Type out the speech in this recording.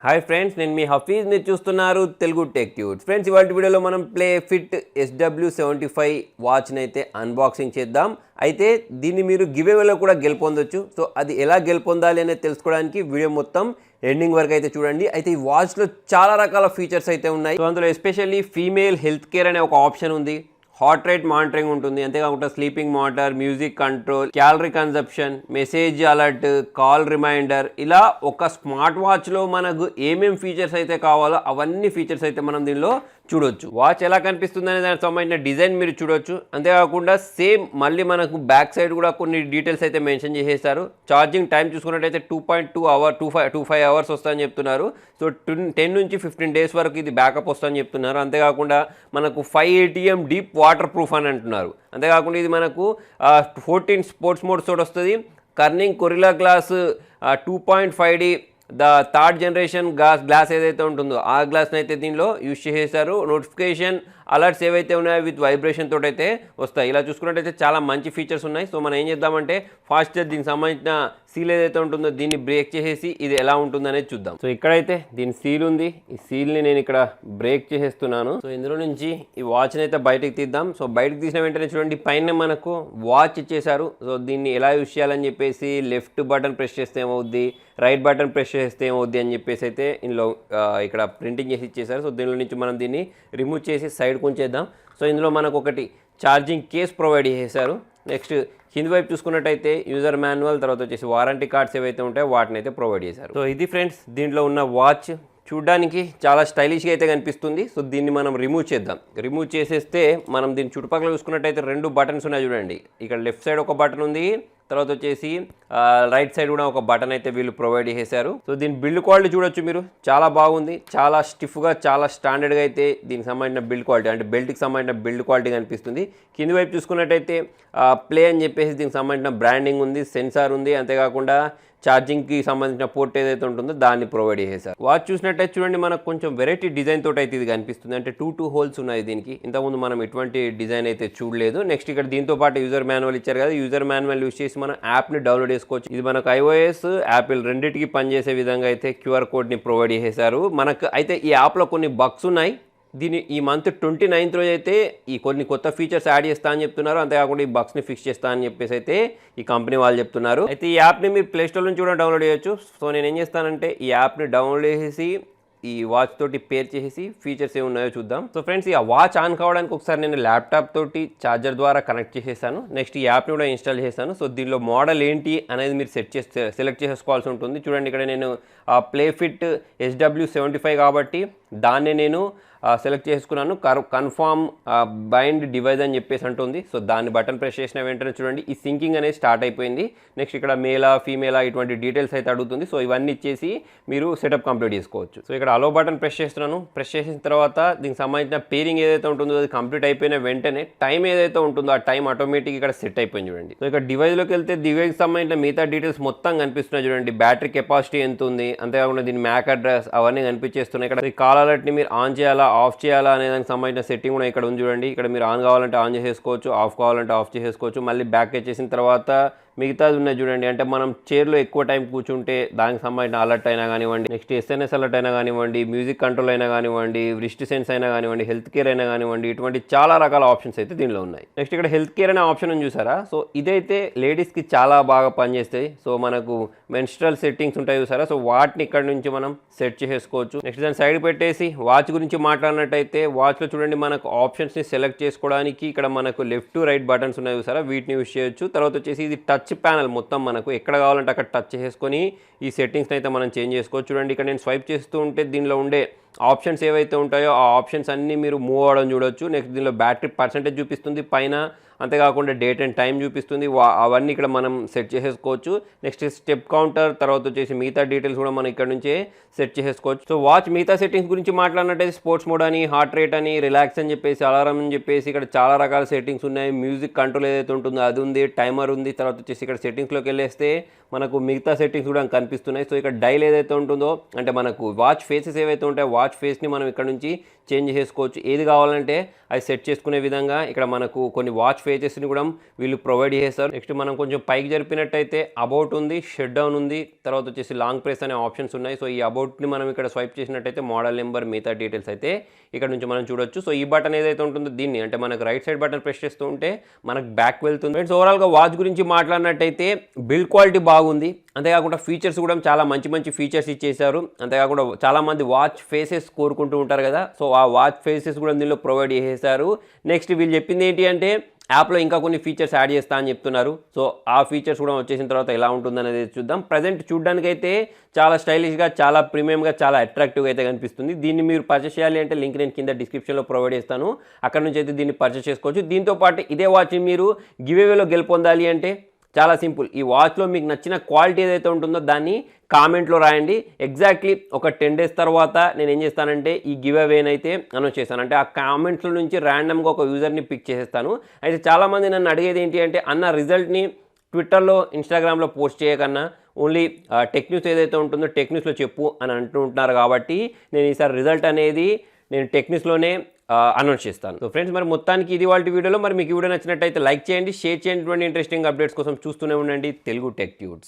Hi friends, నేను మీ హఫీజ్. మీరు చూస్తున్నారు తెలుగు టెక్ ట్యూట్స్. ఫ్రెండ్స్, ఇవాళ వీడియోలో మనం ప్లేఫిట్ SW75 వాచ్ని అయితే అన్బాక్సింగ్ చేద్దాం. అయితే దీన్ని మీరు గివ్ అవేలో కూడా గెలుపొందొచ్చు. సో అది ఎలా గెలుపొందాలి అనేది తెలుసుకోవడానికి వీడియో మొత్తం ఎండింగ్ వరకు అయితే చూడండి. అయితే ఈ వాచ్లో చాలా రకాల ఫీచర్స్ అయితే ఉన్నాయి. సో అందులో ఎస్పెషల్లీ ఫీమేల్ హెల్త్ కేర్ అనే ఒక ఆప్షన్ ఉంది, హార్ట్ రేట్ మానిటరింగ్ ఉంటుంది, అంతేకాకుండా sleeping monitor, music control, calorie consumption, message alert, call reminder, ఇలా ఒక స్మార్ట్ వాచ్లో మనకు ఏమేం ఫీచర్స్ అయితే కావాలో అవన్నీ ఫీచర్స్ అయితే మనం దీనిలో చూడొచ్చు. వాచ్ ఎలా కనిపిస్తుంది అనే దానికి సంబంధించిన డిజైన్ మీరు చూడొచ్చు. అంతేకాకుండా సేమ్ మళ్ళీ మనకు బ్యాక్ సైడ్ కూడా కొన్ని డీటెయిల్స్ అయితే మెన్షన్ చేసేస్తారు. ఛార్జింగ్ టైం చూసుకున్నట్టయితే 2.25 అవర్స్ వస్తుందని చెప్తున్నారు. సో 10 నుంచి 15 డేస్ వరకు ఇది బ్యాకప్ వస్తుందని చెప్తున్నారు. అంతేకాకుండా మనకు 5 ATM డీప్ వాటర్ ప్రూఫ్ అని అంటున్నారు. అంతేకాకుండా ఇది మనకు 14 స్పోర్ట్స్ మోడ్స్ తోటి వస్తుంది. Corning Gorilla glass 2.5D third generation glass ఏదైతే ఉంటుందో ఆ గ్లాస్ని అయితే దీనిలో యూజ్ చేసేసారు. నోటిఫికేషన్ అలర్ట్స్ ఏవైతే ఉన్నాయో విత్ వైబ్రేషన్ తోటి అయితే వస్తాయి. ఇలా చూసుకున్నట్టయితే చాలా మంచి ఫీచర్స్ ఉన్నాయి. సో మనం ఏం చేద్దామంటే ఫాస్ట్ దీనికి సంబంధించిన సీల్ ఏదైతే ఉంటుందో దీన్ని బ్రేక్ చేసేసి ఇది ఎలా ఉంటుందనేది చూద్దాం. సో ఇక్కడైతే దీని సీల్ ఉంది. ఈ సీల్ని నేను ఇక్కడ బ్రేక్ చేసేస్తున్నాను. సో ఇందులో నుంచి ఈ వాచ్ని అయితే బయటకు తీద్దాం. సో బయటకు తీసిన వెంటనే చూడండి, పైన మనకు వాచ్ ఇచ్చేసారు. సో దీన్ని ఎలా యూజ్ చేయాలని చెప్పేసి లెఫ్ట్ బటన్ ప్రెస్ చేస్తే ఏమవుద్ది, రైట్ బటన్ ప్రెస్ చేస్తే ఏమవుద్ది అని చెప్పేసి అయితే ఇందులో ఇక్కడ ప్రింటింగ్ చేసి ఇచ్చేసారు. సో దీనిలో నుంచి మనం దీన్ని రిమూవ్ చేసి సైడ్ కొంచేద్దాం. సో ఇందులో మనకు ఒకటి ఛార్జింగ్ కేస్ ప్రొవైడ్ చేశారు. నెక్స్ట్ కింది వైపు చూసుకున్నట్టయితే యూజర్ మాన్యువల్, తర్వాత వచ్చేసి వారంటీ కార్డ్స్ ఏవైతే ఉంటాయో వాటిని అయితే ప్రొవైడ్ చేశారు. సో ఇది ఫ్రెండ్స్ దీంట్లో ఉన్న వాచ్. చూడడానికి చాలా స్టైలిష్గా అయితే కనిపిస్తుంది. సో దీన్ని మనం రిమూవ్ చేద్దాం. రిమూవ్ చేసేస్తే మనం దీని చుట్టుపక్కల చూసుకున్నట్టయితే 2 బటన్స్ ఉన్నాయి చూడండి. ఇక్కడ లెఫ్ట్ సైడ్ ఒక బటన్ ఉంది, తర్వాత వచ్చేసి రైట్ సైడ్ కూడా ఒక బటన్ అయితే వీళ్ళు ప్రొవైడ్ చేశారు. సో దీని బిల్డ్ క్వాలిటీ చూడొచ్చు మీరు, చాలా బాగుంది. చాలా స్టిఫ్గా, చాలా స్టాండర్డ్గా అయితే దీనికి సంబంధించిన బిల్డ్ క్వాలిటీ, అంటే బెల్ట్కి సంబంధించిన బిల్డ్ క్వాలిటీ కనిపిస్తుంది. కింది వైపు చూసుకున్నట్టయితే ప్లే అని చెప్పేసి దీనికి సంబంధించిన బ్రాండింగ్ ఉంది, సెన్సార్ ఉంది, అంతేకాకుండా ఛార్జింగ్కి సంబంధించిన పోర్ట్ ఏదైతే ఉంటుందో దాన్ని ప్రొవైడ్ చేశారు. వాచ్ చూసినట్టయితే చూడండి, మనకు కొంచెం వెరైటీ డిజైన్ తోటి అయితే ఇది కనిపిస్తుంది. అంటే 2 హోల్స్ ఉన్నాయి దీనికి. ఇంతకుముందు మనం ఎటువంటి డిజైన్ అయితే చూడలేదు. నెక్స్ట్ ఇక్కడ దీంతో పాటు యూజర్ మాన్యువల్ ఇచ్చారు కదా, యూజర్ మాన్యువల్ యూజ్ చేసి మనం యాప్ని డౌన్లోడ్ చేసుకోవచ్చు. ఇది మనకు iOS, యాపిల్ రెండింటికి పనిచేసే విధంగా అయితే QR కోడ్ని ప్రొవైడ్ చేశారు. మనకు అయితే ఈ యాప్లో కొన్ని బగ్స్ ఉన్నాయి. దీన్ని ఈ మంత్ 29th రోజు అయితే ఈ కొన్ని కొత్త ఫీచర్స్ యాడ్ చేస్తా అని చెప్తున్నారు. అంతేకాకుండా ఈ బగ్స్ని ఫిక్స్ చేస్తా అని చెప్పేసి అయితే ఈ కంపెనీ వాళ్ళు చెప్తున్నారు. అయితే ఈ యాప్ని మీరు ప్లేస్టోర్ నుంచి కూడా డౌన్లోడ్ చేయొచ్చు. సో నేను ఏం చేస్తానంటే ఈ యాప్ని డౌన్లోడ్ చేసి ఈ వాచ్ తోటి పేర్ చేసి ఫీచర్స్ ఏమి ఉన్నాయో చూద్దాం. సో ఫ్రెండ్స్, ఈ వాచ్ ఆన్ కావడానికి ఒకసారి నేను ల్యాప్టాప్ తోటి ఛార్జర్ ద్వారా కనెక్ట్ చేసేసాను. నెక్స్ట్ ఈ యాప్ని కూడా ఇన్స్టాల్ చేశాను. సో దీనిలో మోడల్ ఏంటి అనేది మీరు సెలెక్ట్ చేసుకోవాల్సి ఉంటుంది. చూడండి, ఇక్కడ నేను ప్లేఫిట్ SW75 కాబట్టి దాన్ని నేను సెలెక్ట్ చేసుకున్నాను. కన్ఫర్మ్ బైండ్ డివైస్ అని చెప్పేసి అంటుంది. సో దాన్ని బటన్ ప్రెస్ చేసిన వెంటనే చూడండి ఈ సింకింగ్ అనేది స్టార్ట్ అయిపోయింది. నెక్స్ట్ ఇక్కడ మేలా ఫీమేలా ఇటువంటి డీటెయిల్స్ అయితే అడుగుతుంది. సో ఇవన్నీ ఇచ్చేసి మీరు సెటప్ కంప్లీట్ చేసుకోవచ్చు. సో ఇక్కడ అలో బటన్ ప్రెస్ చేస్తున్నాను. ప్రెస్ చేసిన తర్వాత దీనికి సంబంధించిన పేరింగ్ ఏదైతే ఉంటుందో అది కంప్లీట్ అయిపోయిన వెంటనే టైం ఏదైతే ఉంటుందో ఆ టైం ఆటోమేటిక్ ఇక్కడ సెట్ అయిపోయింది చూడండి. సో ఇక్కడ డివైస్లోకి వెళ్తే డివైస్కి సంబంధించిన మిగతా డీటెయిల్స్ మొత్తం కనిపిస్తున్నాయి చూడండి. బ్యాటరీ కెపాసిటీ ఎంత ఉంది, అంతేకాకుండా దీని మ్యాక్ అడ్రస్ అవన్నీ కనిపించేస్తున్నాయి. ఇక్కడ కాల్ అలర్ట్ని మీరు ఆన్ చేయాలా, ఆఫ్ చేయాలా అనే దానికి సంబంధించిన సెట్టింగ్ కూడా ఇక్కడ ఉంది చూడండి. ఇక్కడ మీరు ఆన్ కావాలంటే ఆన్ చేసేసుకోవచ్చు, ఆఫ్ కావాలంటే ఆఫ్ చేసేసుకోవచ్చు. మళ్ళీ బ్యాక్ వచ్చేసిన తర్వాత మిగతాది ఉన్నాయి చూడండి. అంటే మనం చైర్లో ఎక్కువ టైం కూర్చుంటే దానికి సంబంధించిన అలర్ట్ అయినా కానివ్వండి, నెక్స్ట్ SMS అలర్ట్ అయినా కానివ్వండి, మ్యూజిక్ కంట్రోల్ అయినా కానివ్వండి, రిస్ట్ సెన్స్ అయినా కానివ్వండి, హెల్త్ కేర్ అయినా కానివ్వండి, ఇటువంటి చాలా రకాల ఆప్షన్స్ అయితే దీనిలో ఉన్నాయి. నెక్స్ట్ ఇక్కడ హెల్త్ కేర్ అనే ఆప్షన్ ఉంది చూసారా. సో ఇదైతే లేడీస్కి చాలా బాగా పనిచేస్తాయి. సో మనకు మెన్స్ట్రల్ సెట్టింగ్స్ ఉంటాయి చూసారా. సో వాటిని ఇక్కడ నుంచి మనం సెట్ చేసుకోవచ్చు. నెక్స్ట్ దాన్ని సైడ్ పెట్టేసి వాచ్ గురించి మాట్లాడినట్టయితే వాచ్లో చూడండి మనకు ఆప్షన్స్ని సెలెక్ట్ చేసుకోవడానికి ఇక్కడ మనకు లెఫ్ట్ రైట్ బటన్స్ ఉన్నాయి చూసారా, వీటిని యూజ్ చేయొచ్చు. తర్వాత వచ్చేసి ఇది టచ్ ప్యానల్, మొత్తం మనకు ఎక్కడ కావాలంటే అక్కడ టచ్ చేసుకొని ఈ సెట్టింగ్స్ని అయితే మనం చేంజ్ చేసుకోవచ్చు. చూడండి, ఇక్కడ నేను స్వైప్ చేస్తూ ఉంటే దీనిలో ఉండే ఆప్షన్స్ ఏవైతే ఉంటాయో ఆ ఆప్షన్స్ అన్నీ మీరు మూవ్ అవ్వడం చూడొచ్చు. నెక్స్ట్ దీనిలో బ్యాటరీ పర్సెంటేజ్ చూపిస్తుంది పైన, అంతేకాకుండా డేట్ అండ్ టైం చూపిస్తుంది. అవన్నీ ఇక్కడ మనం సెట్ చేసేసుకోవచ్చు. నెక్స్ట్ స్టెప్ కౌంటర్, తర్వాత వచ్చేసి మిగతా డీటెయిల్స్ కూడా మనం ఇక్కడ నుంచే సెట్ చేసేసుకోవచ్చు. సో వాచ్ మిగతా సెట్టింగ్స్ గురించి మాట్లాడినట్టయితే స్పోర్ట్స్ మోడ్ అని, హార్ట్ రేట్ అని, రిలాక్స్ అని చెప్పేసి, అలారం అని చెప్పేసి ఇక్కడ చాలా రకాల సెట్టింగ్స్ ఉన్నాయి. మ్యూజిక్ కంట్రోల్ ఏదైతే ఉంటుందో అది ఉంది, టైమర్ ఉంది. తర్వాత వచ్చేసి ఇక్కడ సెట్టింగ్స్లోకి వెళ్ళేస్తే మనకు మిగతా సెట్టింగ్స్ కూడా కనిపిస్తున్నాయి. సో ఇక్కడ డైల్ ఏదైతే ఉంటుందో, అంటే మనకు వాచ్ ఫేసెస్ ఏవైతే ఉంటాయో వాచ్ ఫేస్ని మనం ఇక్కడ నుంచి చేంజ్ చేసుకోవచ్చు. ఏది కావాలంటే అది సెట్ చేసుకునే విధంగా ఇక్కడ మనకు కొన్ని వాచ్ ఫేజెస్ని కూడా వీళ్ళు ప్రొవైడ్ చేస్తారు. నెక్స్ట్ మనం కొంచెం పైకి జరిపినట్టయితే అబౌట్ ఉంది, షట్ డౌన్ ఉంది, తర్వాత వచ్చేసి లాంగ్ ప్రెస్ అనే ఆప్షన్స్ ఉన్నాయి. సో ఈ అబౌట్ని మనం ఇక్కడ స్వైప్ చేసినట్టయితే మోడల్ నెంబర్ మిగతా డీటెయిల్స్ అయితే ఇక్కడ నుంచి మనం చూడొచ్చు. సో ఈ బటన్ ఏదైతే ఉంటుందో దీన్ని అంటే మనకు రైట్ సైడ్ బటన్ ప్రెస్ చేస్తూ ఉంటే మనకు బ్యాక్ వెళ్తుంది. ఫ్రెండ్స్ ఓవరాల్గా వాచ్ గురించి మాట్లాడినట్టయితే బిల్డ్ క్వాలిటీ బాగుంది, అంతేకాకుండా ఫీచర్స్ కూడా చాలా మంచి మంచి ఫీచర్స్ ఇచ్చేసారు. అంతేకాకుండా చాలామంది వాచ్ ఫేసెస్ కోరుకుంటూ ఉంటారు కదా, సో ఆ వాచ్ ఫేసెస్ కూడా దీనిలో ప్రొవైడ్ చేసేసారు. నెక్స్ట్ వీళ్ళు చెప్పింది ఏంటి అంటే యాప్లో ఇంకా కొన్ని ఫీచర్స్ యాడ్ చేస్తా అని చెప్తున్నారు. సో ఆ ఫీచర్స్ కూడా వచ్చేసిన తర్వాత ఎలా ఉంటుందనేది చూద్దాం. ప్రజెంట్ చూడడానికైతే చాలా స్టైలిష్గా, చాలా ప్రీమియంగా, చాలా అట్రాక్టివ్గా అయితే కనిపిస్తుంది. దీన్ని మీరు పర్చేస్ చేయాలి అంటే లింక్ నేను కింద డిస్క్రిప్షన్లో ప్రొవైడ్ చేస్తాను, అక్కడ నుంచి అయితే దీన్ని పర్చేస్ చేసుకోవచ్చు. దీంతోపాటు ఇదే వాచ్ని మీరు గివ్ అవేలో గెలుపొందాలి అంటే చాలా సింపుల్. ఈ వాచ్లో మీకు నచ్చిన క్వాలిటీ ఏదైతే ఉంటుందో దాన్ని కామెంట్లో రాయండి. ఎగ్జాక్ట్లీ ఒక 10 days తర్వాత నేను ఏం చేస్తానంటే ఈ గివ్ అవేనైతే అనౌన్స్ చేస్తాను. అంటే ఆ కామెంట్స్లో నుంచి ర్యాండమ్గా ఒక యూజర్ని పిక్ చేసేస్తాను. అయితే చాలామంది నన్ను అడిగేది ఏంటి అంటే అన్న రిజల్ట్ని ట్విట్టర్లో, ఇన్స్టాగ్రామ్లో పోస్ట్ చేయకన్నా ఓన్లీ టెక్ న్యూస్ ఏదైతే ఉంటుందో టెక్ న్యూస్లో చెప్పు అని అంటూ ఉంటున్నారు. కాబట్టి నేను ఈసారి రిజల్ట్ అనేది నేను టెక్ న్యూస్లోనే అనౌన్స్ చేస్తాను. సో ఫ్రెండ్స్ మరి మొత్తానికి ఇది వాళ్ళ వీడియోలో. మరి మీకు వీడియో నచ్చినట్టయితే లైక్ చేయండి, షేర్ చేయండి. ఇంట్రెస్టింగ్ అప్డేట్స్ కోసం చూస్తూనే ఉండండి తెలుగు టెక్ ట్యూట్స్.